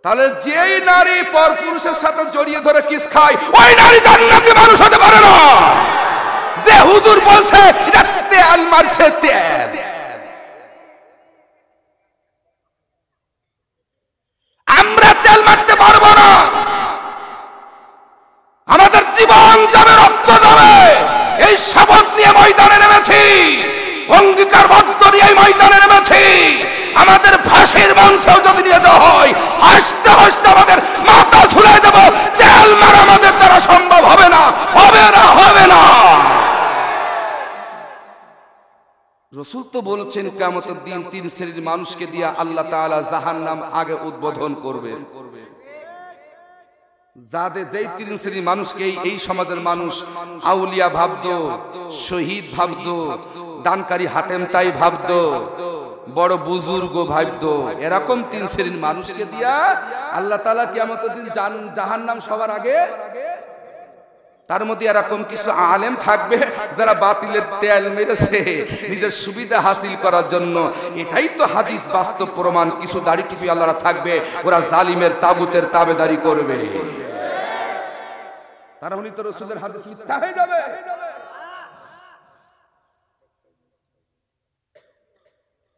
তাহলে যেই নারী পরপুরুষের সাথে জড়িয়ে ধরে কিস খায় ওই নারী জান্নাতি মানুষ হতে পারে না। যে হুজুর বলছে এটা তেল মারছে তেল, আমরা তেল মারতে পারবো না। আমাদের জীবন যাবে, রক্ত যাবে, এই শপথ নিয়ে ময়দানে নেমেছি, অঙ্গীকারবদ্ধ নিয়ে ময়দানে নেমেছি। আমাদের ফাঁসির মঞ্চেও যদি নিয়ে যাওয়া হয় হাসতে হাসতে আমাদের মাথা ঝুলাই দেব, তেল মারা আমাদের দ্বারা সম্ভব হবে না, হবে না, হবে না। রাসূল তো বলেছেন কিয়ামতের দিন তিন শ্রেণীর মানুষকে দিয়ে আল্লাহ তাআলা জাহান্নাম আগে উদ্বোধন করবে। যাদের যেই তিন শ্রেণীর মানুষকে এই সমাজের মানুষ আউলিয়া ভাবতো, শহীদ ভাবতো, দানকারী হাতেম তাই ভাবতো, বড় বুজুর্গ ভাবতো, এরকম তিন শ্রেণীর মানুষকে দিয়া আল্লাহ তাআলা কিয়ামতের দিন জাহান্নাম সবার আগে। তার মধ্যে এরকম কিছু আলেম থাকবে যারা বাতিলের তেল মেরেছে নিজের সুবিধা হাসিল করার জন্য। এটাই তো হাদিস বাস্তব প্রমাণ। কিছু দাড়ি টুপি আল্লাহরা থাকবে, ওরা জালিমের তাগুতের তাবেদারি করবে। তারা হলি তো রাসূলের হাদিস মিথ্যা হয়ে যাবে।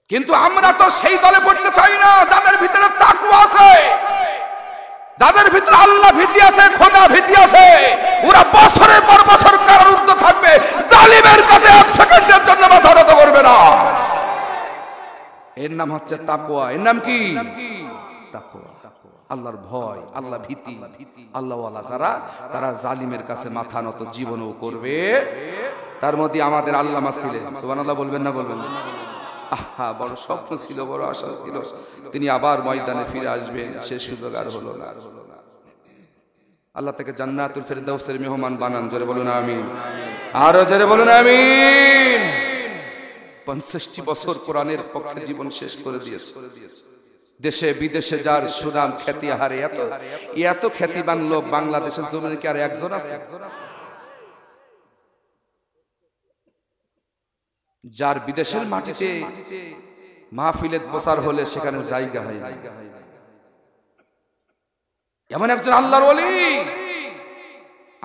কিন্তু আমরা তো সেই দলে পড়তে চাই না যাদের ভিতরে তাকওয়া আছে, যাদের ভিতরে আল্লাহ ভীতি আছে, খোদা ভীতি আছে। ওরা বছরের পর বছর কারারুদ্ধ থাকবে, জালিমের কাছে এক সেকেন্ডের জন্য মাথা নত করবে না। এর নাম হচ্ছে তাকওয়া। এর নাম কি? তাকওয়া, আল্লাহর ভয়, আল্লাহ ভীতি। আল্লাহওয়ালা যারা, তারা জালিমের কাছে মাথা নত জীবনও করবে। তার মধ্যে আমাদের আল্লামা ছিলেন, সুবহানাল্লাহ বলবেন না, বলবেন না? আহা, বড় স্বপ্ন ছিল, বড় আশা ছিল তিনি আবার ময়দানে ফিরে আসবেন, সে সুযোগ আর হলো না। আল্লাহ তাকে জান্নাতুল ফেরদাউসের মেহমান বানান। জোরে বলুন আমিন, আরো জোরে বলুন আমিন। 65 বছর কোরআনের পক্ষে জীবন শেষ করে দিয়েছে। দেশে বিদেশে যার সুনাম খ্যাতি, হারে এত খ্যাতিবান লোক বাংলাদেশের জমিনে কি আর একজন আছে? যার বিদেশের মাটিতে মাহফিলের প্রচার হলে সেখানে জায়গা হয় না, এমন একজন আল্লাহর ওলি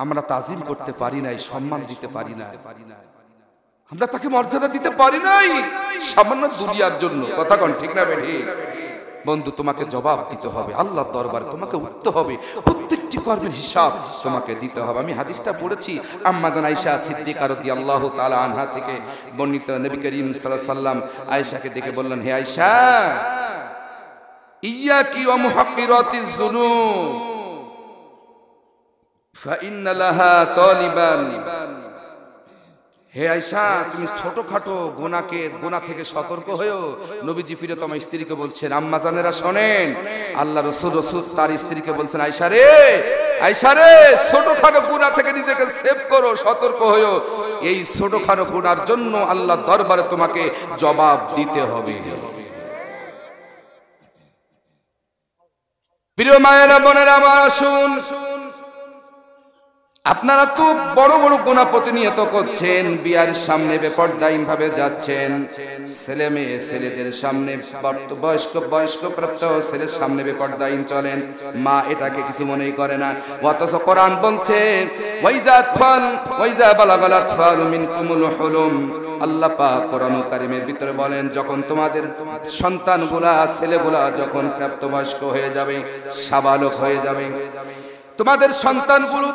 আমরা তাজিম করতে পারি নাই, সম্মান দিতে পারি না, আমরা তাকে মর্যাদা দিতে পারি নাই সামান্য দুনিয়ার জন্য। কথা কোন ঠিক না বেঠি? বন্ধু, তোমাকে জবাব দিতে হবে আল্লাহর দরবারে, তোমাকে উঠতে হবে, প্রত্যেকটি কর্মের হিসাব তোমাকে দিতে হবে। আমি হাদিসটা পড়েছি আম্মা জান আয়েশা সিদ্দিকা রাদিয়াল্লাহু তাআলা আনহা থেকে বর্ণিত। নবী করিম সাল্লাল্লাহু আলাইহি সাল্লাম আয়েশাকে দেখে বললেন, হে আয়েশা, ইয়াকি ওয়া মুহাক্কিরাতিজ যুনুব ফাইন্না লাহা তালিবান। হে আয়েশা, তুমি ছোটখাটো গুনাহ থেকে সতর্ক হয়েও। নবীজি প্রিয়তমা স্ত্রীকে বলছেন, আম্মা জানেরা শোনেন, আল্লাহ রাসূল তার স্ত্রীকে বলছেন, আয়েশা রে, ছোটখাটো গুনাহ থেকে নিজেকে সেভ করো, সতর্ক হয়েও। এই ছোটখাটো গুনার জন্য আল্লাহর দরবারে তোমাকে জবাব দিতে হবে। প্রিয় মায়েরা, বোনেরা আমার, আসুন, আপনারা তো বড় বড় গুনাহ প্রতিনিয়ত করছেন, বিয়ার সামনে বেপরদাহীন ভাবে যাচ্ছেন, ছেলে মেয়ে ছেলেদের সামনে, বয়স্ক প্রাপ্ত ছেলের সামনে বেপরদাহীন চলেন, মা এটাকে কিছু মনেই করে না। অথচ কোরআন বলছে, ওয়াইজা বালাগাল আতফালু মিনকুমুল হুলুম। আল্লাহ পাক কোরআন কারীমের ভিতরে বলেন, যখন তোমাদের সন্তানগুলা, ছেলেগুলা যখন প্রাপ্তবয়স্ক হয়ে যাবে, সাবালক হয়ে যাবে, তোমাদের সন্তানগুলো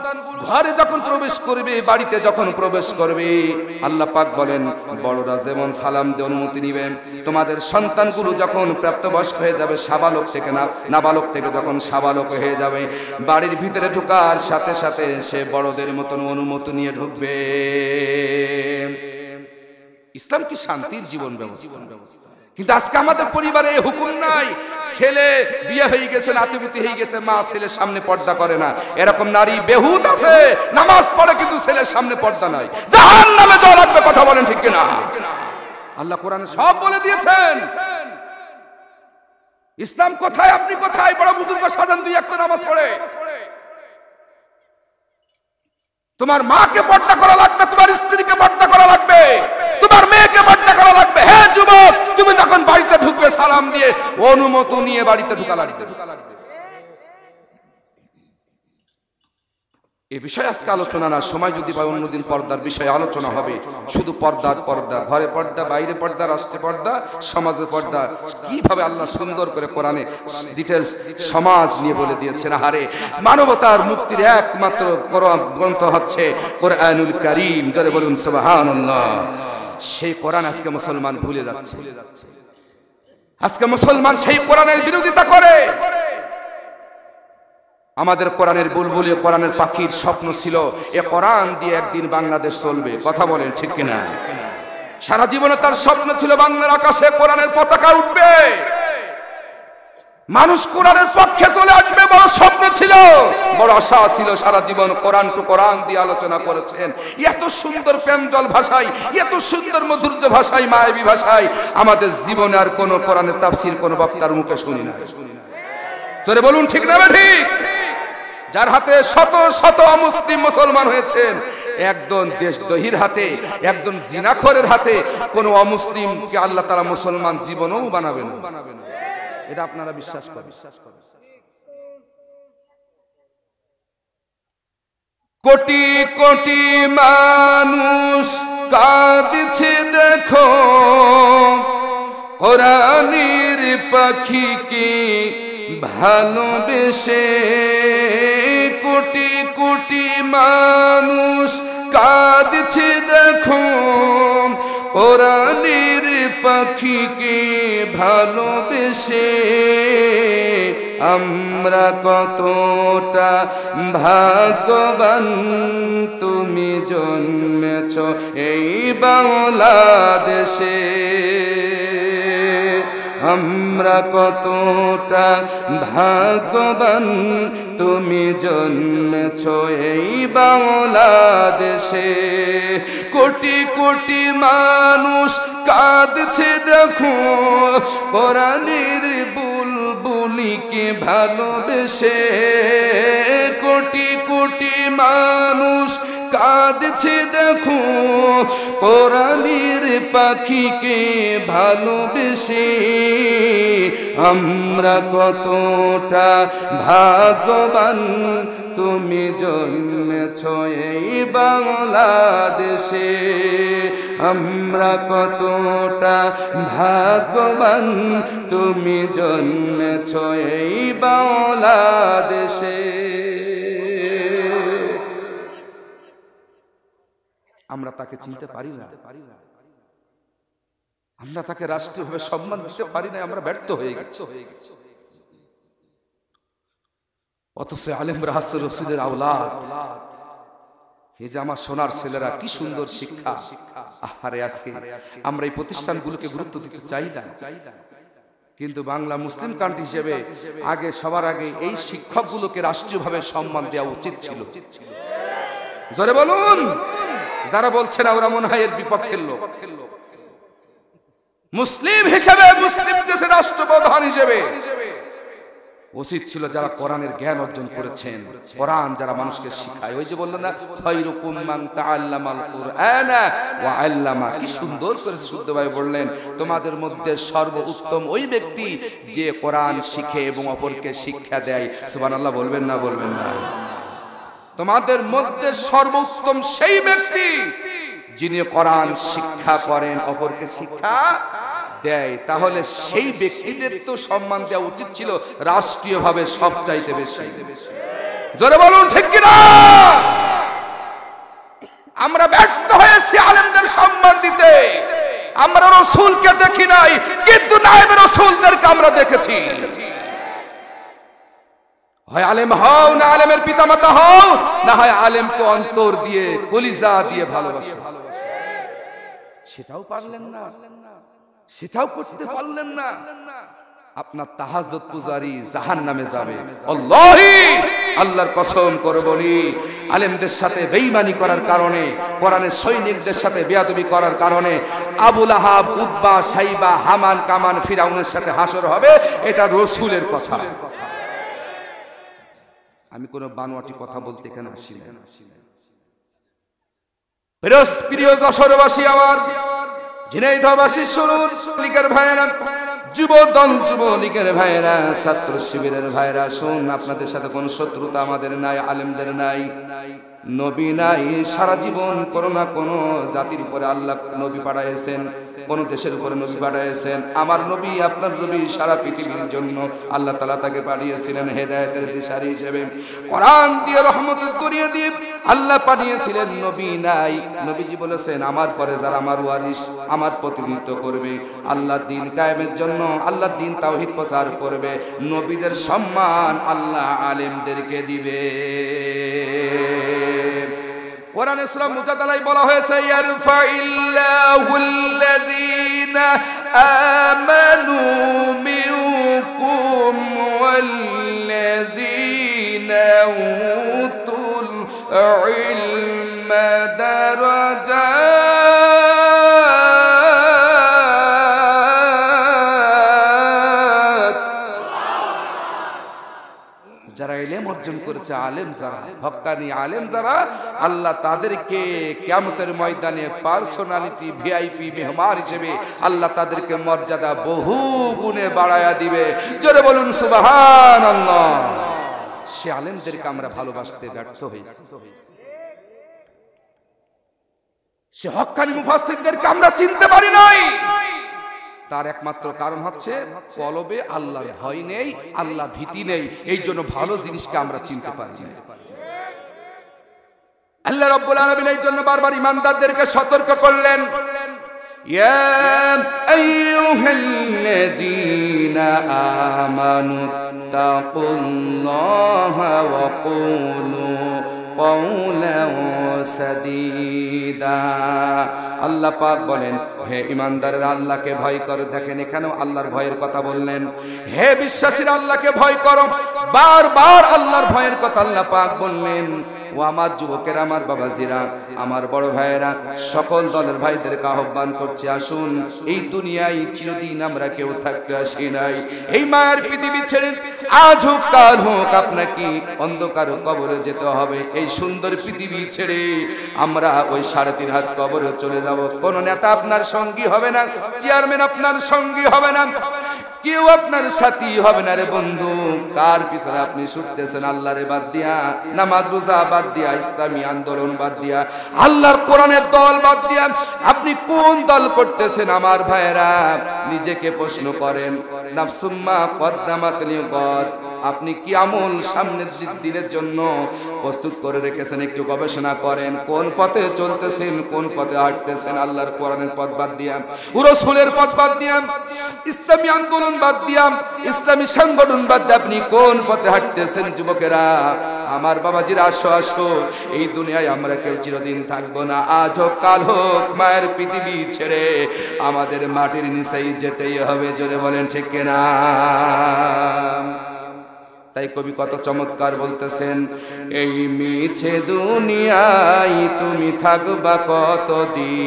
ঘরে যখন প্রবেশ করবে, বাড়িতে যখন প্রবেশ করবে, আল্লাহ পাক বলেন, বড়রা যেমন সালাম দিয়ে অনুমতি নেবেন, তোমাদের সন্তানগুলো যখন প্রাপ্তবয়স্ক হয়ে যাবে, সাবালক থেকে নাবালক থেকে যখন সাবালক হয়ে যাবে, বাড়ির ভিতরে ঢোকার সাথে সাথে সে বড়দের মতন অনুমতি নিয়ে ঢুকবে। ইসলাম কি শান্তির জীবন ব্যবস্থা। কিন্তু আজকে আমাদের পরিবারে এই হুকুম নাই। ছেলে বিয়ে হয়ে গেছে, নাতিপুতি হয়ে গেছে, মা ছেলের সামনে পর্দা করে না। এরকম নারী বেহুদ আছে, নামাজ পড়ে কিন্তু ছেলের সামনে পর্দা নাই, জাহান্নামে যাওয়া লাগবে। কথা বলেন ঠিক কিনা? আল্লাহ কোরআনে সব বলে দিয়েছেন। ইসলাম কোথায়, আপনি কোথায়? বড় বুজুর্গ সাজান, দুই একটা নামাজ পড়ে। তোমার মাকে পর্দা করা লাগবে, তোমার স্ত্রীকে পর্দা করা লাগবে, তোমার মেয়েকে পর্দা করা লাগবে। হে যুবক, তুমি যখন বাড়িতে ঢুকবে সালাম দিয়ে অনুমতি নিয়ে বাড়িতে ঢোকা লাগবে। এ বিষয়ে আজকে আলোচনা না, সময় যদি পাই অন্যদিন পর্দার বিষয়ে আলোচনা হবে। শুধু পর্দার পর্দা, ঘরে পর্দা, বাইরে পর্দা, রাষ্ট্রে পর্দা, সমাজে পর্দা, কিভাবে আল্লাহ সুন্দর করে কোরআনে ডিটেলস সমাজ নিয়ে বলে দিয়েছেন। আহারে, মানবতার মুক্তির একমাত্র গ্রন্থ হচ্ছে কোরআনুল কারীম। জোরে বলুন সুবহানাল্লাহ। সেই কোরআন আজকে মুসলমান ভুলে যাচ্ছে। আজকে মুসলমান সেই কোরআনের বিরোধিতা করে। আমাদের কোরআনের বুলবুলি, কোরআনের পাখির স্বপ্ন ছিল এ কোরআন দিয়ে একদিন বাংলাদেশ চলবে। কথা বলেন ঠিক কিনা? সারা জীবনে তার স্বপ্ন ছিল বাংলার আকাশে কোরআনের পতাকা উঠবে, মানুষ কোরআনের পক্ষে চলে আসবে, বড় স্বপ্ন ছিল, বড় আশা ছিল। সারা জীবন কোরআন টু কোরআন দিয়ে আলোচনা করেছেন, এত সুন্দর প্রেমজল ভাষায়, এত সুন্দর মধুর্য ভাষায়, মায়াবী ভাষায়। আমাদের জীবনে আর কোন কোরআনের তাফসীর কোন বক্তার মুখে শুনি না। জোরে বলুন ঠিক না ঠিক? যার হাতে শত শত অমুসলিম মুসলমান হয়েছেন, একজন দেশদ্রোহীর হাতে, একজন জিনাখোরের হাতে কোন অমুসলিমকে আল্লাহ তাআলা মুসলমান জীবনও বানাবেন। এটা আপনারা বিশ্বাস করেন? কোটি কোটি মানুষ কাঁদছে দেখো, কোরআনের পাখিকে ভালোবেসে। কোটি কোটি মানুষ কাঁদছে দেখো, কোরআনের পাখিকে ভালোবেসে। আমরা কতটা ভাগ্যবান, তুমি জন্মেছ এই বাংলাদেশে। আমরা কতটা ভাগ্যবান, তুমি জন্মেছ এই বাংলাদেশে। কোটি কোটি মানুষ কাঁদছে দেখো, কোরআনের বুলবুলিকে ভালোবেসে। কোটি কোটি মানুষ কাঁদছে দেখো, কোরআনের পাখিকে ভালোবেসে। আমরা কতটা ভাগ্যবান, তুমি জন্মেছ এই বাংলাদেশে। আমরা কতটা ভাগ্যবান, তুমি জন্মেছ এই বাংলাদেশে। আমরা তাকে চিনতে পারি না, আমরা তাকে রাষ্ট্রীয়ভাবে সম্মান দিতে পারি না, আমরা ব্যর্থ হয়ে গেছি। অথচ আলেমরা হচ্ছে রাসূলের আওলাদ। এই যে আমার সোনার ছেলেরা, কি সুন্দর শিক্ষা। আহারে, আজকে আমরা এই প্রতিষ্ঠানগুলোকে গুরুত্ব দিতে চাই না। কিন্তু বাংলা মুসলিম কান্ট্রি হিসেবে আগে, সবার আগে এই শিক্ষকগুলোকে রাষ্ট্রীয়ভাবে সম্মান দেওয়া উচিত ছিল। জোরে বলুন। যারা বলছে না ওরা মনে হয় এর বিপক্ষের লোক। মুসলিম হিসেবে, মুসলিম দেশের রাষ্ট্রপ্রধান হিসেবে উচিত ছিল যারা কোরআনের জ্ঞান অর্জন করেছেন, কোরআন যারা মানুষকে শিখায়। ওই যে বললেন না, খায়রুকুম মান তাআল্লামাল কুরআনা ওয়া আল্লামা। কি সুন্দর করে শুদ্ধভাবে বললেন, তোমাদের মধ্যে সর্বোত্তম ওই ব্যক্তি যে কোরআন শিখে এবং অপরকে শিক্ষা দেয়। সুবহানাল্লাহ বলবেন না? বলবেন না? তোমাদের মধ্যে সর্বোত্তম সেই ব্যক্তি যিনি কোরআন শিক্ষা করেন, অপরকে শিক্ষা দেয়। তাহলে সেই ব্যক্তিদের তো সম্মান দেওয়া উচিত ছিল রাষ্ট্রীয়ভাবে সবচাইতে বেশি। জোরে বলুন ঠিক কিনা? আমরা ব্যর্থ হয়েছি আলেমদের সম্মান দিতে। আমরা রাসূলকে দেখি নাই, কিন্তু নায়েবে রাসূলদেরকে আমরা দেখেছি। হয় আলেম হও, না আলেমের পিতামাতা হও, না হয় আলেমকে অন্তর দিয়ে, কলিজা দিয়ে ভালোবাসো। সেটাও পারলেন না, সেটাও করতে পারলেন না। আপনার তাহাজ্জুদ পূজারি জাহান্নামে যাবে। আল্লাহি, আল্লাহর কসম করে বলি, আলেমদের সাথে বেঈমানি করার কারণে, কোরআনের সৈনিকদের সাথে বেয়াদবি করার কারণে আবু লাহাব, উতবা, সাইবা, হামান, কামান, ফিরাউনের সাথে হাসর হবে। এটা রাসূলের কথা। আমি কোনো বানোয়াটি কথা বলতে এখানে আসি না। প্রিয় যশোরবাসী, আমার ঝিনাইদহবাসী শুনুন, লীগের ভাইয়েরা, যুবদল যুবলীগের ভাইরা, ছাত্র শিবিরের ভাইরা, শুন, আপনাদের সাথে কোন শত্রুতা আমাদের নাই, আলেমদের নাই, নবী নাই। সারা জীবন কোনো না কোনো জাতির উপরে আল্লাহ নবী পাঠাইছেন, কোন দেশের উপরে নবী পাঠাইছেন। আমার নবী, আপনার নবী সারা পৃথিবীর জন্য আল্লাহ তাআলা তাকে পাঠিয়েছিলেন হেদায়েতের দিশারি হিসেবে। কোরআন দিয়ে, রহমতের দরিয়া দিয়ে আল্লাহ পাঠিয়েছিলেন। নবী নাই। নবীজি বলেছেন, আমার পরে যারা আমার ওয়ারিস, আমার প্রতিনিধিত্ব করবে, আল্লাহর দ্বীন কায়েমের জন্য, আল্লাহর দ্বীন তাওহীদ প্রচার করবে, নবীদের সম্মান আল্লাহ আলেমদেরকে দিবে। কোরআনে সূরা মুজাদালায় বলা হয়েছে, ইয়ারফাইল্লাহুল্লাযীনা আমানু মিনকুম ওয়াল্লাযীনা উতুল ইলমা দারাজাত। যারা ইলম অর্জন করেছে, আলেম যারা, হক্কানি আলেম যারা, আল্লাহ তাদেরকে কিয়ামতের ময়দানে পার্সোনালিটি, ভিআইপি মেহমান হিসেবে আল্লাহ তাদেরকে মর্যাদা বহু গুণে বাড়ায়া দিবে। জোরে বলুন সুবহানাল্লাহ। সে আলেমদেরকে আমরা ভালোবাসতে ব্যর্থ হয়েছি, সে হক্কানি মুফাসসিরদেরকে আমরা চিনতে পারি নাই। তার একমাত্র কারণ হচ্ছে কলবে আল্লাহর ভয় নেই, আল্লাহ ভীতি নেই। এই জন্য ভালো জিনিসকে আমরা চিনতে পারি না। আল্লাহ রাব্বুল আলামিন এই জন্য বারবার ইমানদারদেরকে সতর্ক করলেন, ইয়া আইয়ুহাল্লাযীনা আমানু তাকুল্লাহা ওয়া কুলু কওলান সাদীদা। আল্লাহ পাক বলেন, হে ইমানদারেরা, আল্লাহকে ভয় করো। দেখেন, এখানেও আল্লাহর ভয়ের কথা বললেন। হে বিশ্বাসীরা, আল্লাহকে ভয় করো। বারবার আল্লাহর ভয়ের কথা আল্লাহ পাক বললেন। ও আমার যুবকেরা, আমার বাবাজিরা, আমার বড় ভাইয়েরা, সকল দলের ভাইদেরকে আহ্বান করছি, আসুন, এই দুনিয়ায় চিরদিন আমরা কেউ থাকতে আসি নাই। এই মায়ের পৃথিবী ছেড়ে আজ হোক কাল হোক আপনাকে অন্ধকার কবরে যেতে হবে। এই সুন্দর পৃথিবী ছেড়ে আমরা ওই 3.5 হাত কবরে চলে যাব। কোন নেতা আপনার সঙ্গী হবে না, চেয়ারম্যান আপনার সঙ্গী হবে না, কেউ আপনার সাথী হবে না রে বন্ধু। কার পিছনে আপনি ছুটতেছেন? আল্লাহরে বাদ দিয়া, নামাজ রোজা বাদ দিয়া, ইসলামী আন্দোলন বাদ দিয়া, আল্লাহর কোরআনের দল বাদ দিয়া আপনি কোন দল করতেছেন? আমার ভাইয়েরা, নিজেকে প্রশ্ন করেন। নাফসুম্মা কদ্দামাত লিগাদ। আপনি কি আমল সামনের দিনের জন্য প্রস্তুত করে রেখেছেন? একটু গবেষণা করেন। কোন পথে চলতেছেন, কোন পথে হাঁটতেছেন? আল্লাহর কোরআনের পথ বাদ দিয়া, রাসূলের পথ বাদ দিয়া, ইসলামী আন্দোলন বাদ দিয়া, ইসলামী সংগঠন বাদ দিয়ে আপনি কোন পথে হাঁটতেছেন? যুবকেরা, আমার বাবাজিরা, আসো আসো, এই দুনিয়ায় আমরা কেউ চিরদিন থাকবো না। আজ হোক কাল হোক মায়ের পৃথিবী ছেড়ে আমাদের মাটির নিচেই যেতেই হবে। জোরে বলেন ঠিক কিনা? তাই কবি কত চমৎকার বলতেছেন, এই মিছে দুনিয়ায় তুমি থাকবা কতদিন,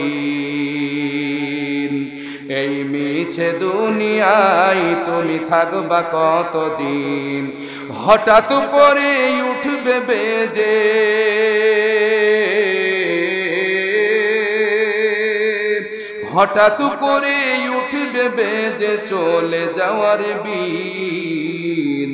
এই মিছে দুনিয়ায় তুমি থাকবা কতদিন, হঠাৎ করে উঠবে বেজে, হঠাৎ করে উঠবে বেজে চলে যাওয়ার বিন।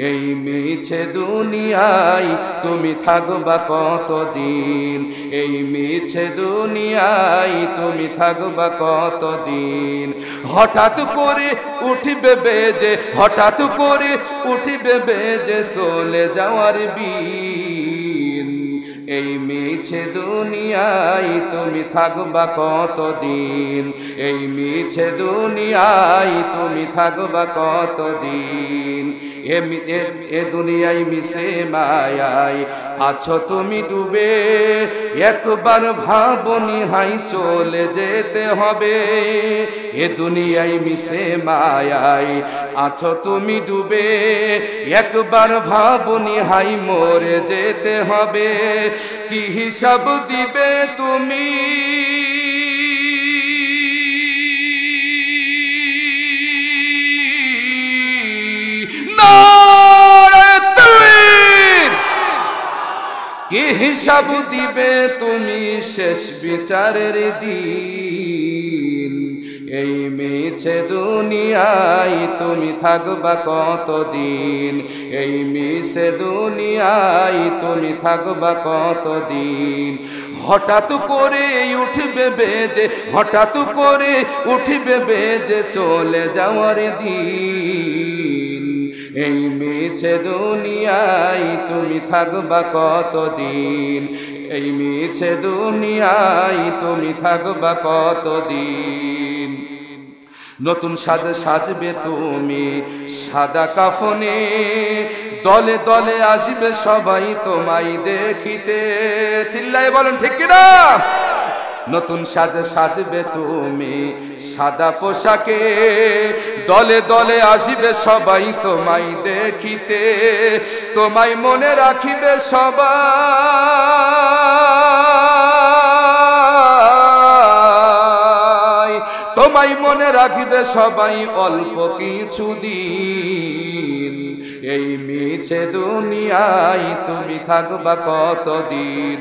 এই মিছে দুনিয়ায় তুমি থাকবা কতদিন, এই মিছে দুনিয়ায় তুমি থাকবা কতদিন, হঠাৎ করে উঠবে বেজে, হঠাৎ করে উঠবে বেজে চলে যাওয়ার বিন। এই মিছে দুনিয়ায় তুমি থাকবা কতদিন, এই মিছে দুনিয়ায় তুমি থাকবা কতদিন। এ দুনিয়ায় মিশে মায়ায় আছো তুমি ডুবে, একবার ভাবনি হাই চলে যেতে হবে। এ দুনিয়ায় মিশে মায়ায় আছো তুমি ডুবে, একবার ভাবনি হাই মরে যেতে হবে। কি হিসাব দিবে তুমি কি হিসাব দিবে তুমি শেষ বিচারের দিন। এই মিছে দুনিয়ায় তুমি থাকবা কতদিন, এই মিছে দুনিয়ায় তুমি থাকবা কতদিন। হঠাৎ করে উঠবে বেজে, হঠাৎ করে উঠবে বেজে চলে যাওয়ার দিন, এই মিছে দুনিয়ায় তুমি থাকবা কতদিন, এই মিছে দুনিয়ায় তুমি থাকবা কতদিন। নতুন সাজে সাজবে তুমি সাদা কাফনে, দলে দলে আসবে সবাই তোমায় দেখিতে। চিল্লায় বলেন ঠিক কিনা? নতুন সাজে সাজবে তুমি সাদা পোশাকে, দলে দলে আসবে সবাই তোমায় দেখিতে। তোমায় মনে রাখিবে সবাই, তোমায় মনে রাখিবে সবাই অল্প কিছুদিন, এই মিছে দুনিয়ায় তুমি থাকবা কতদিন,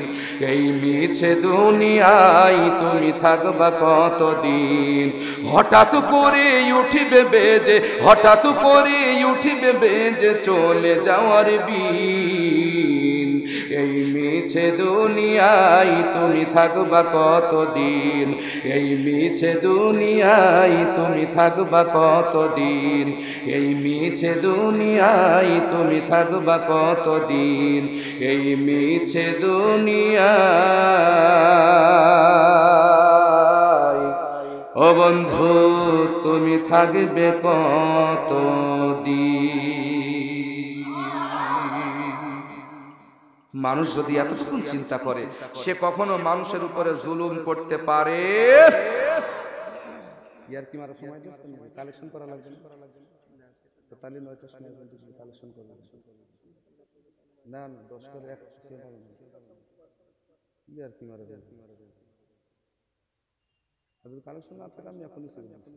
এই মিছে দুনিয়ায় তুমি থাকবা কতদিন। হঠাৎ করে উঠিবে বেজে, হঠাৎ করে উঠিবে বেজে চলে যাওয়ার বিন, এই মিছে দুনিয়ায় তুমি থাকবা কতদিন, এই মিছে দুনিয়ায় তুমি থাকবা কতদিন, এই মিছে দুনিয়ায় তুমি থাকবা কতদিন, এই মিছে দুনিয়ায় ও বন্ধু তুমি থাকবে কতদিন। মানুষ যদি এতটুকু চিন্তা করে, সে কখনো মানুষের উপরে জুলুম করতে পারে। ইয়ার কি মারা সময় দিচ্ছেন, কালেকশন করা লাগবে না, তো তাহলে 9টার সময় কালেকশন করা লাগবে না, 10টার এক ইয়ার কি মারা কালেকশন না থাকে আমি এখনই করা লাগবে।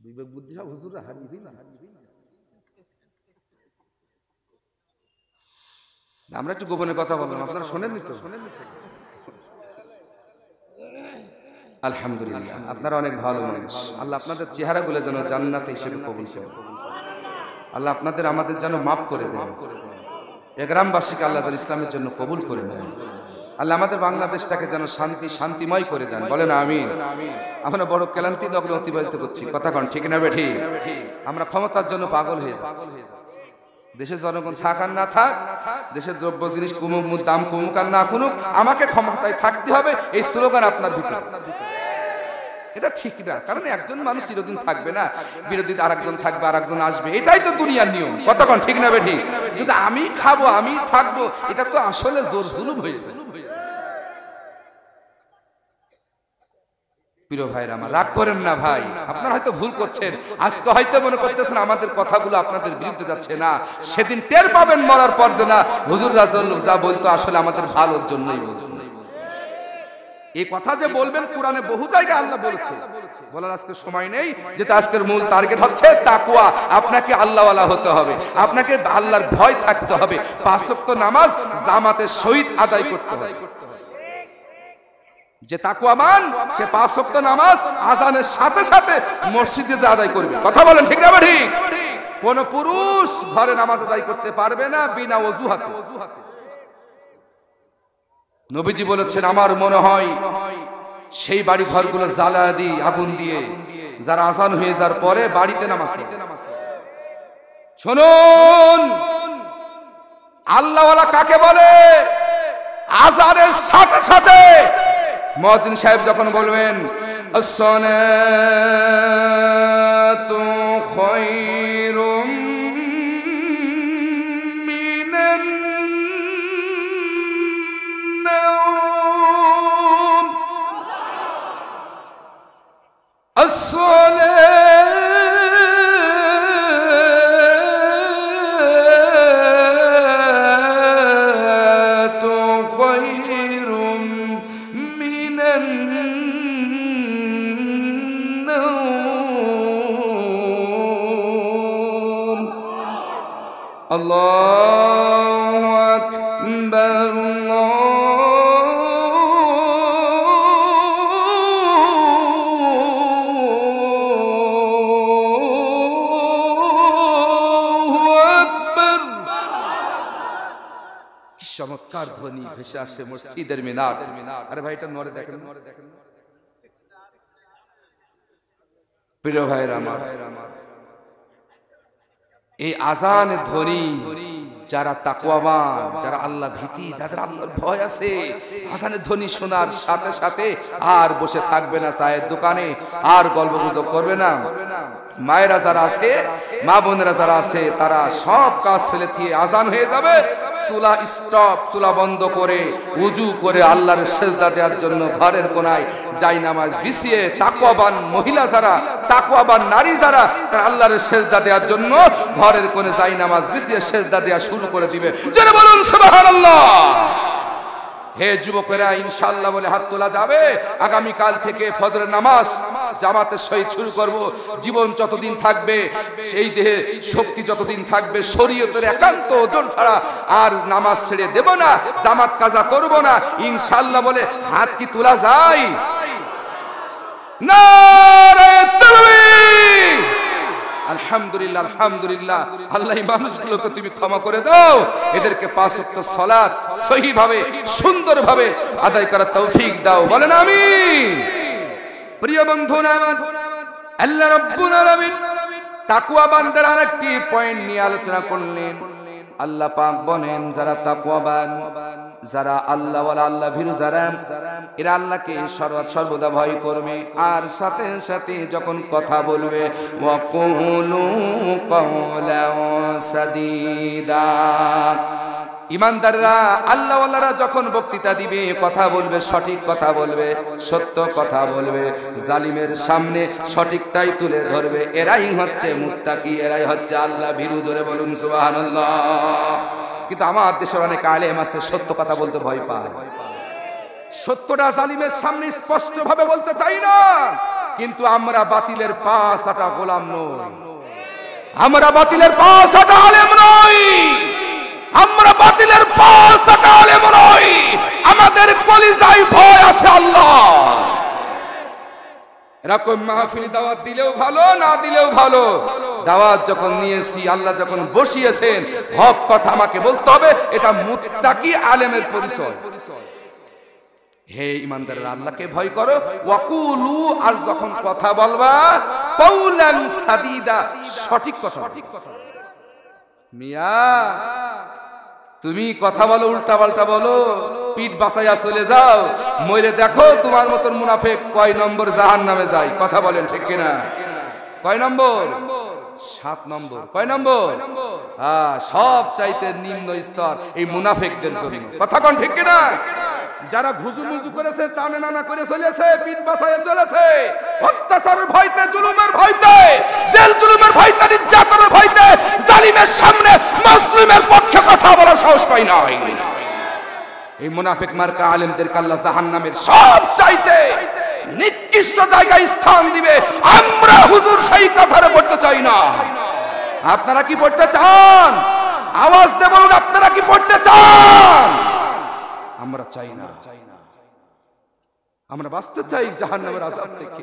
বিবেক বুদ্ধি সব হুজুররা হারিয়ে না। আমরা একটু গোপনে কথা বললাম, আপনারা শোনেননি তো? আলহামদুলিল্লাহ, আপনারা অনেক ভালো মানুষ। আল্লাহ আপনাদের চেহারাগুলো যেন জান্নাতে হিসেবে কবুল করে, আল্লাহ আপনাদের আমাদের যেন মাফ করে দেন, এ গ্রামবাসীকে আল্লাহ ইসলামের জন্য কবুল করে নেন। আল্লাহ আমাদের বাংলাদেশটাকে যেন শান্তিময় করে দেন, বলেন আমিন। আমরা বড় ক্লান্তি নগরে অতিবাহিত করছি, কথা কন ঠিক না বেঠি? আমরা ক্ষমতার জন্য পাগল হয়ে যাচ্ছি। দেশের জনগণ থাক আর না থাক, দেশের দ্রব্য জিনিস কমুক, দাম কমুক আর না কমুক, আমাকে ক্ষমতায় থাকতে হবে, এই স্লোগান আপনার ভিতরে। এটা ঠিক না, কারণ একজন মানুষ চিরদিন থাকবে না, বিরোধী আরেকজন থাকবে, আরেকজন আসবে, এটাই তো দুনিয়ার নিয়ম, কতক্ষণ ঠিক না বেঠি? কিন্তু আমি খাবো, আমি থাকবো, এটা তো আসলে জোর জুলুম হয়েছে। প্রিয় ভাইরা আমার, রাগ করেন না ভাই, আপনারা হয়তো ভুল করছেন, আজকে হয়তো মনে করতেছেন আমাদের কথাগুলো আপনাদের বিরুদ্ধে যাচ্ছে, না, সেদিন টের পাবেন মরার পর যে না, হুজুর রাসূল যা বলতো আসলে আমাদের ভালোর জন্যই বলতো। এই কথা যে বলবেন, কোরআনে বহু জায়গায় আল্লাহ বলেছে, বলার আজকে সময় নেই, যেটা আজকের মূল টার্গেট হচ্ছে তাকওয়া। আপনাকে আল্লাহওয়ালা হতে হবে, আপনাকে আল্লাহর ভয় থাকতে হবে, 5 ওয়াক্ত নামাজ জামাতের সহিত আদায় করতে হবে। যে তাকওয়ামান সে 5 ওয়াক্ত নামাজ আযানের সাথে সাথে মসজিদে যা আদায় করবে, কথা বলেন ঠিক না ঠিক? কোন পুরুষ ঘরে নামাজ আদায় করতে পারবে না বিনা ওযুহাতে। নবীজি বলেছেন, আমার মনে হয় সেই বাড়ি ঘরগুলো জ্বালা দিয়ে, আগুন দিয়ে, যারা আযান হয়ে যাওয়ার পরে বাড়িতে নামাজ পড়ে। শুনুন, আল্লাহওয়ালা কাকে বলে? আযানের সাথে সাথে মুয়াজ্জিন সাহেব যখন বলবেন আসসালাতু খায়রুম মিনান নাওম, আসসালাতু খায়রুম মিনান নাওম, আল্লাহু আকবার, আল্লাহু চমৎকার ধ্বনি ভেসে আসে মসজিদের মিনার। আরে ভাই এটা নড়ে দেখেন, প্রিয় ভাইরা আমার, এই আজানের ধ্বনি যারা তাকওয়াবান, যারা আল্লাহ ভীতি, যাদের আল্লাহর ভয় আছে, আজানের ধ্বনি শোনার সাথে সাথে আর বসে থাকবে না চায়ের দোকানে, আর গল্পগুজব করবে না। মায়েরা যারা আছে, মা বোনেরা যারা আছে, তারা সব কাজ ফেলে দিয়ে আজান হয়ে যাবে, চুলা স্টপ, চুলা বন্ধ করে উজু করে আল্লাহর সেজদা দেওয়ার জন্য ঘরের কোনায় জায়নামাজ বিছিয়ে তাকওয়াবান মহিলা যারা, তাকওয়াবান নারী যারা, তারা আল্লাহর সেজদা দেওয়ার জন্য ঘরের কোণে জায়নামাজ বিছিয়ে সেজদা দেওয়া শুরু করে দিবে। জোরে বলুন সুবহানাল্লাহ। হে যুবকেরা, ইনশাআল্লাহ বলে হাত তোলা যাবে। আগামী কাল থেকে ফজরের নামাজ জামাতের সহিত শুরু করব। জীবন যতদিন থাকবে, সেই দেহে শক্তি যতদিন থাকবে, শরীয়তের একান্ত ওজন ছাড়া আর নামাজ ছেড়ে দেব না, জামাত কাজা করব না, ইনশাআল্লাহ বলে হাত কি তোলা যায়? নারে তাকবীর! আলহামদুলিল্লাহ, আলহামদুলিল্লাহ। আল্লাহ এই মানুষগুলোকে তুমি ক্ষমা করে দাও, এদেরকে 5 ওয়াক্ত সালাত সহিভাবে সুন্দরভাবে আদায় করার তৌফিক দাও, বলেন আমিন। প্রিয় বন্ধুরা আমার, আল্লাহ রাব্বুল আলামিন তাকওয়াবানদের আরেকটি পয়েন্ট নিয়ে আলোচনা করলেন। আল্লাহ পাক বলেন, যারা তাকওয়াবান, যারা আল্লাহ ওয়ালা, আল্লাহ ভীরু যারা, এরা আল্লাহকে সর্বদা ভয় করবে, আর সাথে সাথে যখন কথা বলবে ওয়াকুলু কাওলান সাদীদা। ইমানদাররা, আল্লাহ ওয়ালারা যখন বক্তৃতা দিবে, কথা বলবে, সঠিক কথা বলবে, সত্য কথা বলবে, জালিমের সামনে সঠিকটাই তুলে ধরবে, এরাই হচ্ছে মুত্তাকি, এরাই হচ্ছে আল্লাহ ভীরু। জোরে বলুন সুবহানাল্লাহ। কিন্তু আমার দেশের অনেক আলেম আছে সত্য কথা বলতে ভয় পায়, সত্যটা জালিমের সামনে স্পষ্ট ভাবে বলতে চাই না। কিন্তু আমরা বাতিলের পাশ আটা গোলাম নই, আমরা বাতিলের পাশ আটা আলেম নই, আমরা বাতিলের পাশ আটা আলেম নই। আমাদের কলিজায় ভয় আছে আল্লাহ। এরকম মাহফিল দাওয়াত দিলেও ভালো, না দিলেও ভালো, দাওয়াত যখন নিয়েছি, আল্লাহ যখন বসিয়েছেন, হক কথা আমাকে বলতে হবে। এটা মুত্তাকি আলেমের পরিচয়। হে ইমানদাররা, আল্লাহকে ভয় করো। ওয়াকুলু, আর যখন কথা বলবা, কাওলান সাদীদা, সঠিক কথা। মিয়া, তুমি কথা বলো, উল্টা পাল্টা বলো, পিঠ বাঁচাইয়া চলে যাও, মরে দেখো তোমার মতন মুনাফিক কয় নম্বর জাহান্নামে যায়। কথা বলেন ঠিক কিনা? কয় নম্বর? 7 নম্বর। কয় নম্বর? সব চাইতে নিম্ন স্তর এই মুনাফিকদের জন্য। কথা কোন ঠিক কিনা? যারা ঘুজুমুজু করেছে, টানে নানা করে চলেছে, পিঠ বাঁচাইয়া চলেছে, অত্যাচারের ভয়তে, জুলুমের ভয়তে, জেল জুলুমের ভয়তে, নির্যাতনের ভয়তে, জালিমের সামনে মুসলিমের পক্ষে কথা বলার সাহস পায় না। এই মুনাফিক মার্কা আলেমদেরকে আল্লাহ জাহান্নামের সব চাইতে নিকৃষ্ট জায়গায় স্থান দিবে। আমরা হুজুর সেই কথারে পড়তে চাই না। আপনারা কি পড়তে চান? আওয়াজ দিয়ে বলুন, আপনারা কি পড়তে চান? আমরা চাই না। আমরা বাঁচতে চাই জাহান্নামের আযাব থেকে।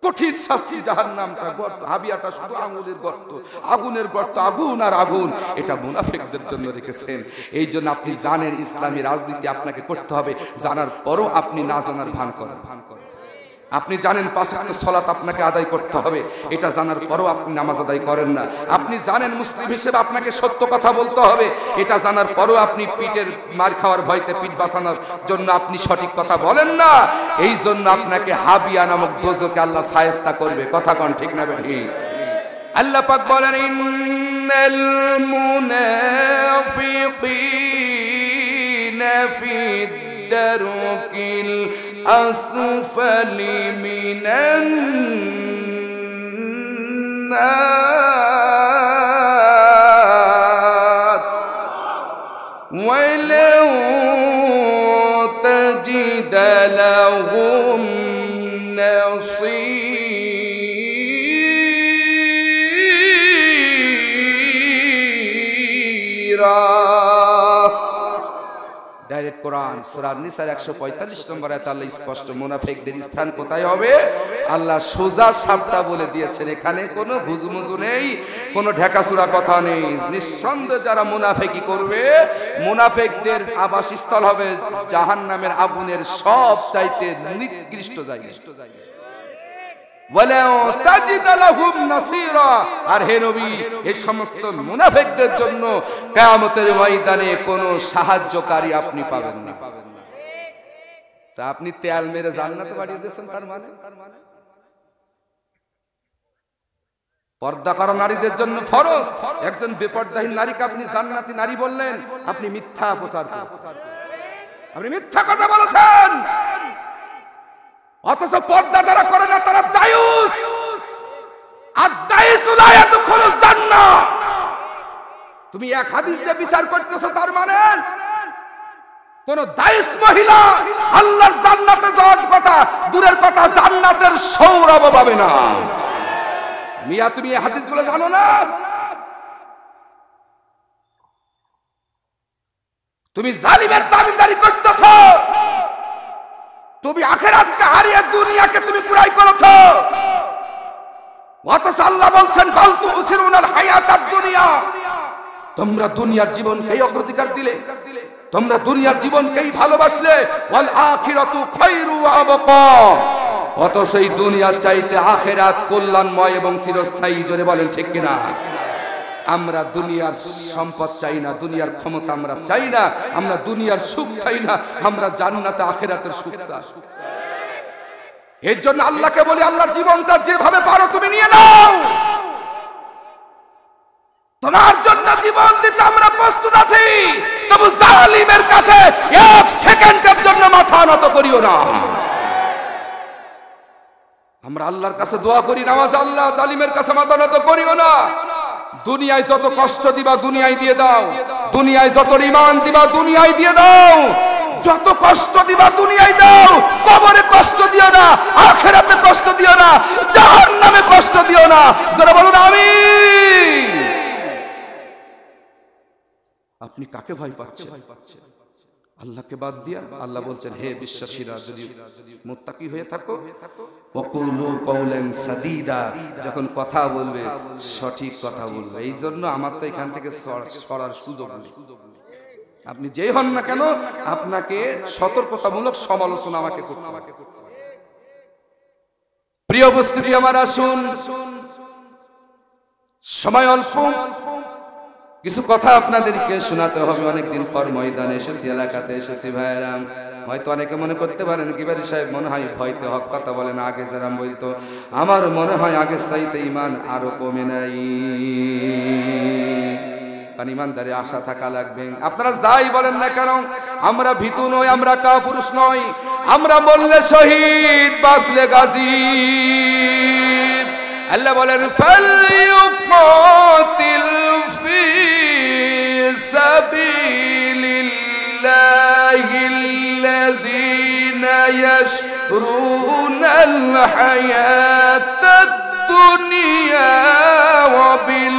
কঠিন শাস্তি জাহান্নামটা, হাবিয়াটা শুধু আগুনের গর্ত, আগুনের গর্ত, আগুন আর আগুন। এটা মুনাফিকদের জন্য রেখেছেন। এই জন্য আপনি জানেন ইসলামী রাজনীতি আপনাকে করতে হবে, জানার পরও আপনি না জানার ভান করেন। আপনি জানেন 5 ওয়াক্ত সালাত আপনাকে আদায় করতে হবে, এটা জানার পরও আপনি নামাজ আদায় করেন না। আপনি জানেন মুসলিম হিসেবে আপনাকে সত্য কথা বলতে হবে, এটা জানার পরও আপনি পিঠের মার খাওয়ার ভয়তে, পিঠ বাঁচানোর জন্য আপনি সঠিক কথা বলেন না। এই জন্য আপনাকে হাবিয়া নামক দোজখে আল্লাহ শায়েস্তা করবে। কথা কোন ঠিক না বেঠি? আল্লাহ পাক বলেন, ইন্নাল মুনাফিকিনা ফি দারকিল أسفل من النار ولو تجد لهم نصيرا। ডাইরেক্ট কোরআন সূরা নিসার 145 নম্বর আয়াতে আল্লাহ স্পষ্ট মুনাফিকদের স্থান কোথায় হবে? আল্লাহ সোজা সাপটা বলে দিয়েছেন, এখানে কোনো গুজুমুজু নেই, কোনো ঢেকাচুরা কথা নেই। নিঃসন্দেহে যারা মুনাফিকি করবে, মুনাফিকদের আবাসস্থল হবে জাহান্নামের আগুনের সব চাইতে নিকৃষ্ট জায়গা। আর হে নবী, এই সমস্ত মুনাফিকদের জন্য কিয়ামতের ময়দানে কোনো সাহায্যকারী আপনি পাবেন না। তা আপনি তেল মেরে জান্নাতে বাড়িয়ে দিয়েছেন, তার মানে পর্দা করা নারীদের জন্য ফরজ। একজন বেপর্দাহীন নারীকে আপনি জান্নাতি নারী বললেন, আপনি মিথ্যা প্রচার করছেন, আপনি মিথ্যা কথা বলেছেন। অথচ পর্দা যারা করে না তারা দায়ুস। আর দায়ুস লা ইয়াদখুলুল জান্নাহ। তুমি এক হাদিস দিয়ে বিচার করতেছো, তার মানে কোন দায়ুস মহিলা আল্লাহর জান্নাতে যাওয়ার কথা দূরের কথা, জান্নাতের সৌরভ পাবে না। মিয়া, তুমি এই হাদিসগুলো জানো না? তুমি জালিমের দাবিদারি করতেছো। তুমি আখিরাতকে হারিয়ে দুনিয়াকে তুমি কুরাই করেছো। অথচ আল্লাহ বলছেন, বাল তুসিরুনাল হায়াতাদ দুনিয়া। তোমরা দুনিয়ার জীবনকেই অগ্রাধিকার দিলে, তোমরা দুনিয়ার জীবনকেই ভালোবাসলে। ওয়াল আখিরাতু খায়রু ওয়া আবকা। অথচ এই দুনিয়ার চাইতে আখিরাত কল্যাণময় এবং চিরস্থায়ী। জোরে বলেন ঠিক কিনা? আমরা দুনিয়ার সম্পদ চাই না, দুনিয়ার ক্ষমতা আমরা চাই না, আমরা দুনিয়ার সুখ চাই না, আমরা জান্নাতে আখিরাতের সুখ চাই। এর জন্য আল্লাহকে বলি, আল্লাহ জীবনটা যেভাবে পারো তুমি নিয়ে নাও। তোমার জন্য জীবন দিতে আমরা প্রস্তুত আছি, তবু জালিমের কাছে এক সেকেন্ডের জন্য মাথা নত করিও না। আমরা আল্লাহর কাছে দোয়া করি, নামাজ, আল্লাহ জালিমের কাছে মাথা নত করিও না। দুনিয়ায় যত কষ্ট দিবা দুনিয়ায় দিয়ে দাও, দুনিয়ায় যত রিমান্ড দিবা দুনিয়ায় দিয়ে দাও, যত কষ্ট দিবা দুনিয়ায় দাও। কবরে কষ্ট দিও না, আখিরাতে কষ্ট দিও না, জাহান্নামে কষ্ট দিও না। যারা বলুন আমিন। আপনি কাকে ভয় পাচ্ছেন? আল্লাহকে বাদ দিয়া? আল্লাহ বলছেন, হে বিশ্বাসীরা, যদি মুত্তাকি হয়ে থাকো, ওয়াকুলু কওলান সাদীদা, যখন কথা বলবে সঠিক কথা বলবে। এই জন্য আমার তো এখান থেকে সরার সুযোগ নেই। আপনি যেই হন না কেন, আপনাকে সতর্কতামূলক সমালোচনা আমাকে করতে হবে। প্রিয় উপস্থিতি আমার, আসুন, সময় অল্প, কিছু কথা আপনাদেরকে শোনাতে হবে। অনেকদিন পর ময়দানে এসেছি, এলাকাতে এসেছি ভাইরাম। হয়তো অনেকে মনে করতে পারেন, কিবারি সাহেব মনে হয় ভয়তে হক কথা বলেন, আগে যারা বলতো। আমার মনে হয় আগের চাইতে ঈমান আরো কমে নাই। কারণ ঈমানদারে আশা থাকা লাগবে। আপনারা যাই বলেন না কেন, আমরা ভীতু নই, আমরা কাপুরুষ নই। আমরা বললে শহীদ, বাঁচলে গাজী। আল্লাহ বলেন, ফালইউকাতিল ফি সাবিলিল্লাহিল্লাযীনা ইয়াশরুনাল হায়াতাদ দুনিয়া ওয়া বিল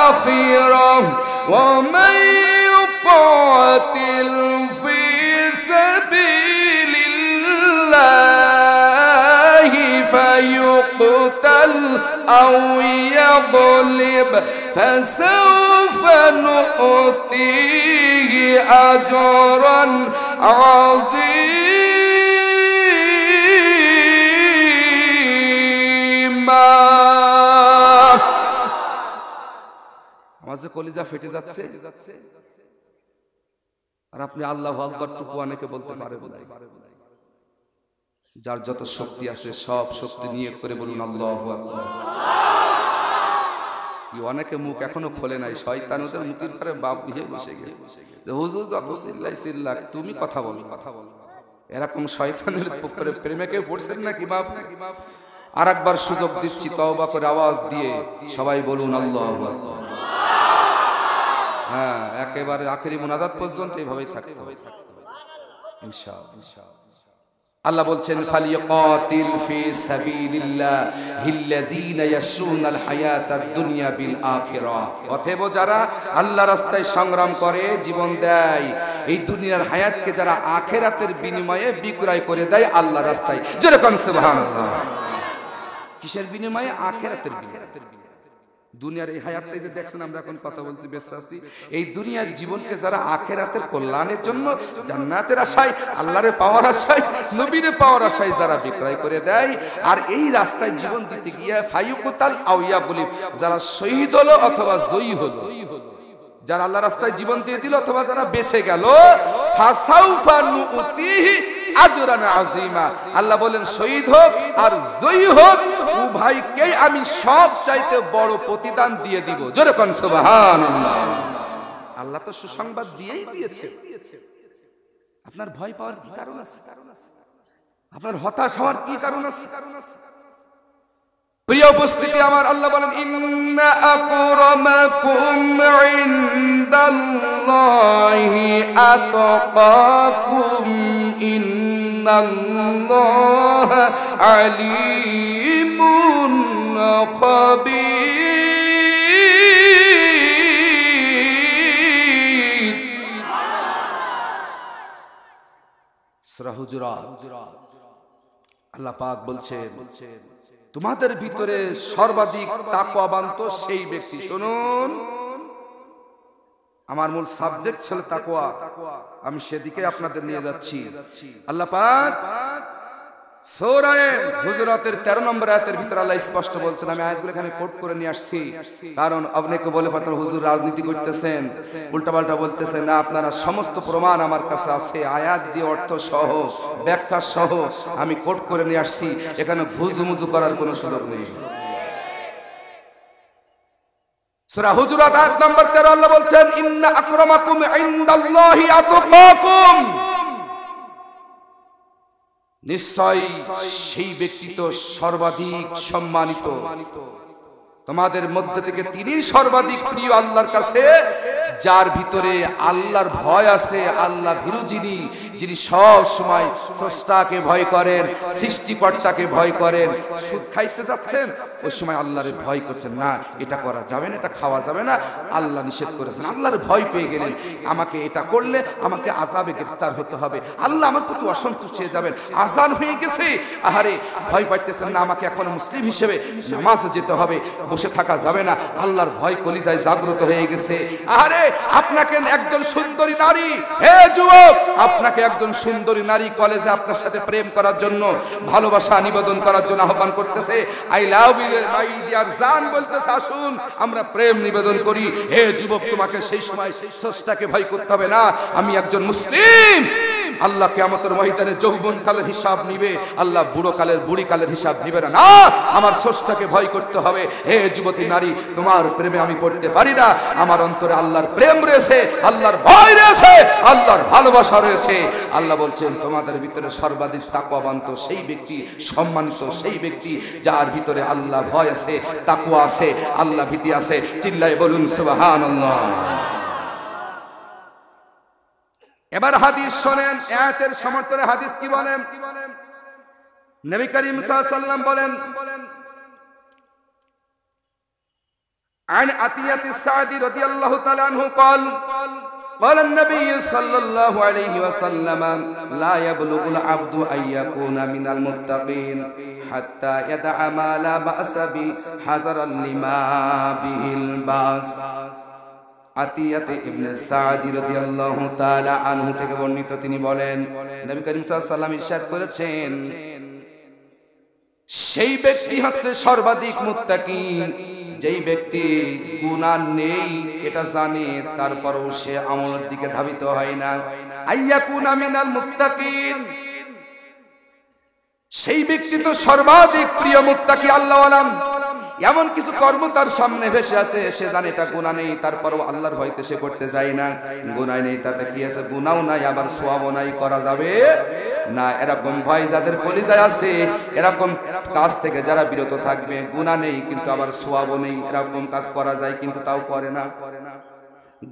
আখিরাহ ওয়া মান ইউকাতিল ফি সাবিলিল্লাহি ফায়ুকতাল আও ইয়াগলিব ফাসাউফা নু'তিহি আজরান আযীমা। আমার যে কলিজা ফেটে যাচ্ছে, আর আপনি আল্লাহু আকবার টুকু অনেকে বলতে পারে না। যার যত শক্তি আছে সব শক্তি নিয়ে করে বলুন আল্লাহু আকবার। কি অনেকে মুখ এখনো খোলে নাই, শয়তান ওদের মুখের করে বাপ দিয়ে বসে গেছে যে হুজুর যত চিল্লাই চিল্লাক, তুমি কথা বলো, কথা বলো। এরকম শয়তানের প্রেমে কেউ পড়ছেন নাকি বাপ? আর একবার সুযোগ দিচ্ছি, তওবা করে আওয়াজ দিয়ে সবাই বলুন আল্লাহু আকবার। হ্যাঁ, একেবারে আখেরি মুনাজাত পর্যন্ত এইভাবেই থাকতে হবে ইনশাআল্লাহ। আল্লাহ বলছেন ফালিয়াকাতিল ফি সাবিলিল্লাহিল্লাযীনা ইয়াশরুনাল হায়াতাদ দুনিয়া বিল আখিরাহ। অতএব যারা আল্লাহর রাস্তায় সংগ্রাম করে, জীবন দেয়, এই দুনিয়ার হায়াতকে যারা আখিরাতের বিনিময়ে বিক্রয় করে দেয় আল্লাহর রাস্তায়, যেরকম সুবহানাল্লাহ। কিসের বিনিময়ে? আখিরাতের বিনিময়ে। দুনিয়ার এই হায়াতটাই যে দেখছেন আমরা এখন কথা বলছি, বেঁচে আছি, এই দুনিয়ার জীবনকে যারা আখিরাতের কল্যাণের জন্য, জান্নাতের আশায়, আল্লাহরে পাওয়ার আশায়, নবীরে পাওয়ার আশায় যারা বিক্রয় করে দেয়, আর এই রাস্তায় জীবন দিতে গিয়ে ফায়ুকুতাল আও ইয়াগুলিব, যারা শহীদ হলো অথবা জয়ী হলো, যারা আল্লাহ রাস্তায় জীবন দিয়ে দিল অথবা যারা বেঁচে গেল, ফাসাউফা নুতিহি আজরান আযীমা। আল্লাহ বলেন শহীদ হোক আর জয়ী হোক উভয়কেই আমি সব চাইতে বড় প্রতিদান দিয়ে দিব। জোরে কোন সুবহানাল্লাহ। আল্লাহ তো সুসংবাদ দিয়েই দিয়েছে। আপনার ভয় পাওয়ার কি কারণ আছে? আপনার হতাশ হওয়ার কি কারণ আছে? প্রিয় উপস্থিতি আমার, আল্লাহ বলেন ইন্না আকরামাকুম ইনদাল্লাহি আতকাকুম ইন্নাল্লাহা আলিমুন খাবীর। সূরা হুজুরাত আল্লাহ পাক বলছেন তোমাদের ভিতরে সর্বাধিক তাকওয়াবান তো সেই ব্যক্তি। শুনুন, আমার মূল সাবজেক্ট ছিল তাকওয়া, আমি সেদিকে আপনাদের নিয়ে যাচ্ছি। আল্লাহ পাক সূরা হুজুরাতের 13 নম্বর আয়াতের ভিতরে আল্লাহ স্পষ্ট বলছেন, আমি আয়াতগুলো এখানে কোট করে নিয়ে আসছি, কারণ অনেকে বলে পাত্র হুজুর রাজনীতি করতেছেন, উল্টাপাল্টা বলতেছেন। না, আপনারা সমস্ত প্রমাণ আমার কাছে আছে, আয়াত দিয়ে অর্থ সহ, ব্যাখ্যা সহ আমি কোট করে নিয়ে আসছি, এখানে ঘুজুমুজু করার কোনো সুযোগ নেই। সূরা হুজুরাত আয়াত নম্বর 13 আল্লাহ বলছেন ইন্না আকরামাকুম ইনদাল্লাহি আতকাকুম, নিশ্চয় সেই ব্যক্তি তো সর্বাধিক সম্মানিত, তোমাদের মধ্যে থেকে তিনি সর্বাধিক প্রিয় আল্লাহর কাছে, যার ভিতরে আল্লাহর ভয় আছে, আল্লাহ ভীরু যিনি, যিনি সব সময় স্রষ্টাকে ভয় করেন, সৃষ্টিকর্তাকে ভয় করেন। সুদ খাইতে যাচ্ছেন, ওই সময় আল্লাহর ভয় করছেন, না এটা করা যাবে না, এটা খাওয়া যাবে না, আল্লাহ নিষেধ করেছেন। আল্লাহর ভয় পেয়ে গেলেন, আমাকে এটা করলে আমাকে আযাবে গ্রেফতার হতে হবে, আল্লাহ আমার প্রতি অসন্তুষ্ট হয়ে যাবেন, আযান হয়ে গেছে, আহারে ভয় পাইতেছেন না, আমাকে এখন মুসলিম হিসেবে নামাজে যেতে হবে, বসে থাকা যাবে না, আল্লাহর ভয় কলিজায় জাগ্রত হয়ে গেছে। আরে আপনাকে একজন সুন্দরী নারী, হে যুবক, আপনাকে একজন সুন্দরী নারী কলেজে আপনার সাথে প্রেম করার জন্য, ভালোবাসা নিবেদন করার জন্য আহ্বান করতেছে, I love you my dear জান বলতেছে, আসুন আমরা প্রেম নিবেদন করি। হে যুবক, তোমাকে সেই সময় স্রষ্টাকে ভয় করতে হবে না, আমি একজন মুসলিম, আল্লাহ কিয়ামতের ময়দানে যৌবন কালের হিসাব নিবে, আল্লাহ বুড়ো কালের বুড়ি কালের হিসাব নিবে না, না আমার স্রষ্টাকে ভয় করতে হবে। হে যুবতী নারী, তোমার প্রেমে আমি পড়তে পারি না, আমার অন্তরে আল্লাহর প্রেম রয়েছে, আল্লাহর ভয় রয়েছে, আল্লাহর ভালোবাসা রয়েছে। আল্লাহ বলছেন তোমাদের ভিতরে সর্বাধিক তাকওয়াবান তো সেই ব্যক্তি, সম্মানিত সেই ব্যক্তি, যার ভিতরে আল্লাহ ভয় আছে, তাকওয়া আছে, আল্লাহ ভীতি আছে। চিল্লায়ে বলুন সুবহানাল্লাহ। এবার হাদিস শোনেন, আয়াতের সমর্থনে হাদিস কি বলেন? নবী করিম সাল্লাল্লাহু আলাইহি ওয়াসাল্লাম বলেন, عن عطية السعدي رضي الله تعالى عنه قال قال النبي صلى الله عليه وسلم لا يبلغ العبد أن يكون من المتقين حتى يدع ما لا بأس به حذرا لما به البأس। আতিয়াতে ইবনে সাদি রাদিয়াল্লাহু তাআলা আনহু থেকে বর্ণিত, তিনি বলেন নবী করিম সাল্লাল্লাহু আলাইহি ওয়াসাল্লাম ইরশাদ করেছেন, সেই ব্যক্তি হচ্ছে সর্বাধিক মুত্তাকি, যেই ব্যক্তি গুনাহ নেই এটা জানে, তারপরও সে আমলের দিকে ধাবিত হয় না। আইয়াকুনা মিনাল মুত্তাকিন, সেই ব্যক্তি তো সর্বাধিক প্রিয় মুত্তাকি আল্লাহ ওয়ালাম। এমন কিছু কর্ম তার সামনে ভেসে আছে, সে জানে এটা গুনাহ নেই, তারপরও আল্লাহর ভয়তে সে করতে যায় না। গুনাহ নেই তাতে কি আছে, গুনাহও নাই আবার সওয়াবও নাই, করা যাবে না। এরকম ভয় যাদের কলিজায় আছে, এরকম কাজ থেকে যারা বিরত থাকবে, গুনাহ নেই কিন্তু আবার সওয়াবও নেই, এরকম কাজ করা যায় কিন্তু তাও করে না।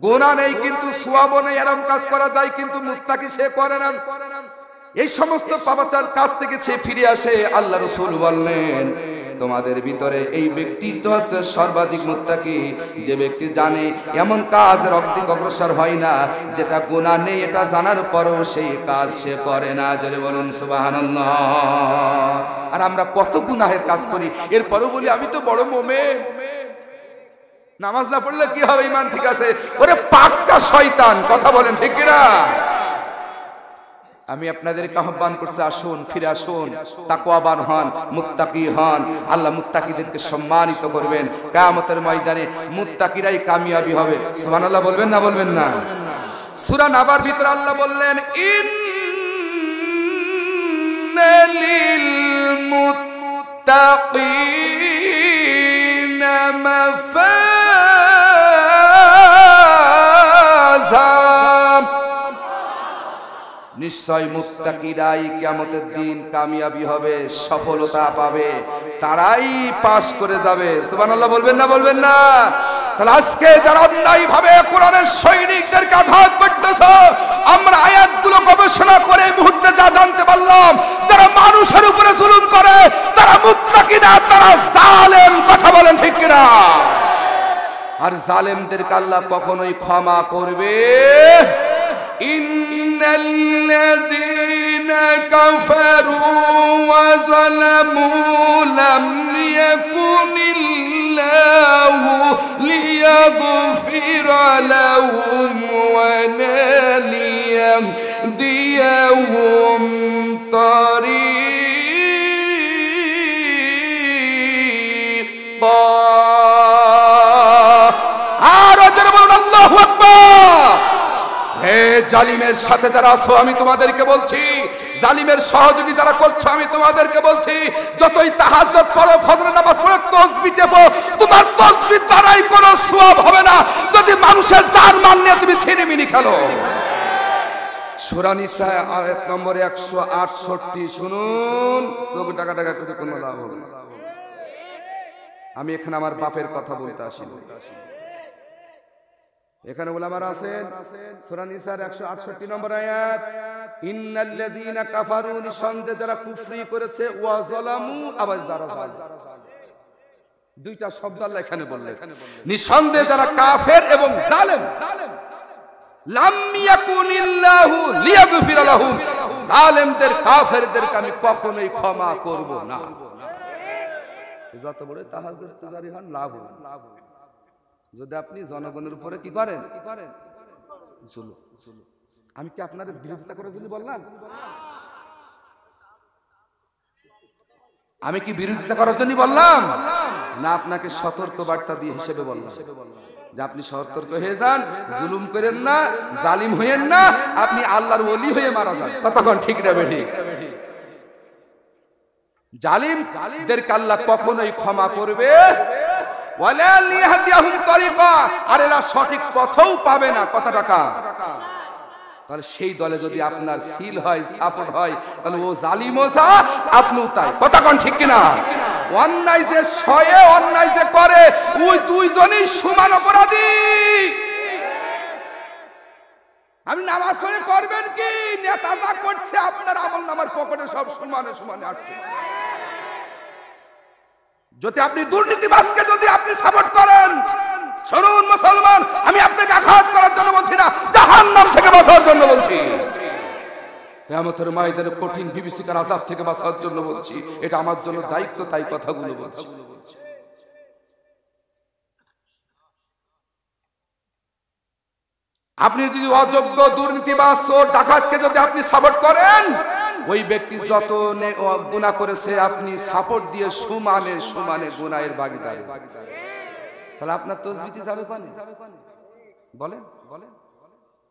গুনাহ নেই কিন্তু সওয়াবও নেই, এরকম কাজ করা যায় কিন্তু মুত্তাকি সে করে না। এই সমস্ত পাপাচার কাজ থেকে সে ফিরে আসে। আল্লাহ রাসূল বললেন, তোমাদের ভিতরে এই ব্যক্তি তো হচ্ছে সর্বাধিক মুত্তাকি, যে ব্যক্তি জানে এমন কাজের অধিক অগ্রসর হয় না যেটা গুনাহ নেই এটা জানার পরও সেই কাজ সে করে না। জোরে বলুন সুবহানাল্লাহ। আর আমরা কত গুনাহের কাজ করি, এরপরও বলি আমি তো বড় মুমিন। নামাজ না পড়লে কি হবে? ঈমান ঠিক আছে? ওরে পাক্কা শয়তান। কথা বলেন ঠিক কি না? আমি আপনাদেরকে আহ্বান করছি, আসুন, ফিরে আসুন, তাকওয়াবান হন, মুত্তাকি হন। আল্লাহ মুত্তাকিদেরকে সম্মানিত করবেন। কিয়ামতের ময়দানে মুত্তাকিরাই কামিয়াবি হবে। সুবহানাল্লাহ বলবেন না? বলবেন না? সূরা নাবার ভিতরে আল্লাহ বললেন, ইন্নালিল মুত্তাকিনা মাফাজা, নিশ্চয় মুত্তাকিরাই কিয়ামতের দিন কামিয়াবি হবে, সফলতা পাবে, তারাই পাস করে যাবে। সুবহানাল্লাহ বলবেন না? বলবেন না? তাহলে আজকে যারা অন্যায় ভাবে কোরআনের সৈনিকদেরকে আঘাত করতেছে, আমরা আয়াতগুলো গবেষণা করে এই মুহূর্তে যা জানতে পারলাম, যারা মানুষের উপরে জুলুম করে তারা মুত্তাকি না, তারা জালেম। কথা বলেন ঠিক কিনা? আর জালেমদেরকে আল্লাহ কখনোই ক্ষমা করবে। الذين كفروا وظلموا لم يكن الله ليغفر لهم ولا ليهديهم طريقا। আর যারা বলুন আল্লাহু আকবার। হে জালিমের সাথে যারা আছো, আমি তোমাদেরকে বলছি, জালিমের সহযোগী যারা করছো, আমি তোমাদেরকে বলছি, যতই তাহাজ্জুদ পড়ো, ফজরের নামাজ পড়ো, তাসবিহ জপো, তোমার তাসবিহ দ্বারাই কোনো সওয়াব হবে না যদি মানুষের জান মাল নিয়ে তুমি ছিনিমিনি খেলো। সূরা নিসা আয়াত নম্বর 168 শুনুন। চোখ টাকা টাকা করে কোনো লাভ হবে না। আমি এখানে আমার বাপের কথা বলতে আসিনি, এখানে উলামারা আছেন। সূরা নিসার 168 নম্বর আয়াত, ইন্নাল্লাযীনা কাফারু, নিঃসন্দেহে যারা কুফরি করেছে, ওয়া যালামু, আবার যারা জালেম। দুইটা শব্দ আল্লাহ এখানে বললেন। নিঃসন্দেহে যারা কাফের এবং জালেম, লাম ইয়াকুনিল্লাহু লিয়াগফিরা লাহুম, জালেমদের কাফেরদেরকে আমি কখনোই ক্ষমা করব না। যত বড় তাহাজ্জুদ জারি হন লাভ হবে। যদি আপনি জনগণের উপরে কি করেন? জুলুম। আমি কি আপনাদের বিরোধিতা করার জন্য বললাম? আমি কি বিরোধিতা করার জন্য বললাম না? আপনাকে সতর্ক বার্তা দিয়ে হিসেবে বললাম যে আপনি সতর্ক হয়ে যান, জুলুম করেন না, জালিম হইেন না, আপনি আল্লাহর ওলি হয়ে মারা যান। কতক্ষণ ঠিক না বেঠিক? জালিমদেরকে আল্লাহ কখনোই ক্ষমা করবে ওয়ালা লিয়াহদিয়াহুম তরিকা, আর এরা সঠিক পথও পাবে না। কত টাকা? তাহলে সেই দলে যদি আপনার সিল হয়, সাপোর্ট হয়, তাহলে ও জালিমও যা, আপনিও তাই। কতক্ষণ ঠিক কিনা? অন্যায় যে সয়ে, অন্যায় যে করে, ওই দুইজনই সমান অপরাধী। আমি নামাজ পড়ে করবেন কি? নেতা যা করছে আপনার আমল নামার পকেটে সব সমানে সমানে আসছে। যদি আপনি দুর্নীতিবাজকে যদি আপনি সাপোর্ট করেন, শুনুন মুসলমান, আমি আপনাকে আঘাত করার জন্য বলছি না, জাহান্নাম থেকে বাঁচার জন্য বলছি, কিয়ামতের ময়দানে কঠিন বিভীষিকার আযাব থেকে বাঁচার জন্য বলছি। এটা আমার জন্য দায়িত্ব, তাই কথাগুলো বলছি। আপনি যদি অযোগ্য দুর্নীতিবাজ চোর ডাকাতকে যদি আপনি সাপোর্ট করেন, ওই ব্যক্তি যত গুনাহ করেছে আপনি সাপোর্ট দিয়ে সমানে সমানে গুনাহের ভাগীদার, তাহলে আপনার তাসবিহ যাবে পানি? বলেন বলেন,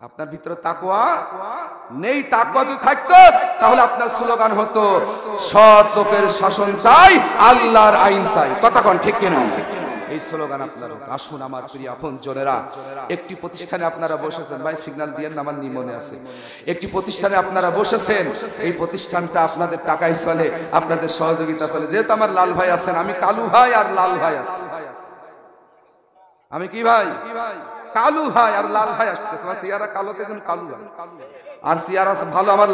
আপনার ভিতরে তাকওয়া নেই। তাকওয়া যদি থাকতো তাহলে আপনার স্লোগান হতো, সৎ লোকের শাসন চাই, আল্লাহর আইন চাই। কতক্ষণ ঠিক কিনা? এই স্লোগান আপনার। আসুন আমার প্রিয় আপনজনেরা, একটি প্রতিষ্ঠানে আপনারা বসেছেন, ভাই সিগন্যাল দিয়ে আমার নিমনে আছে, একটি প্রতিষ্ঠানে আপনারা বসেছেন, এই প্রতিষ্ঠানটা আপনাদের টাকায় চলে, আপনাদের সহযোগিতা চলে। যেহেতু আমার লাল ভাই আছেন, আমি কালু ভাই আর লাল ভাই আছে, আমি কি ভাই? কালু ভাই আর লাল ভাই আসতেছে। সিয়ারা কালোতে কালু ভাই, আর সিয়ারা ভালো আমার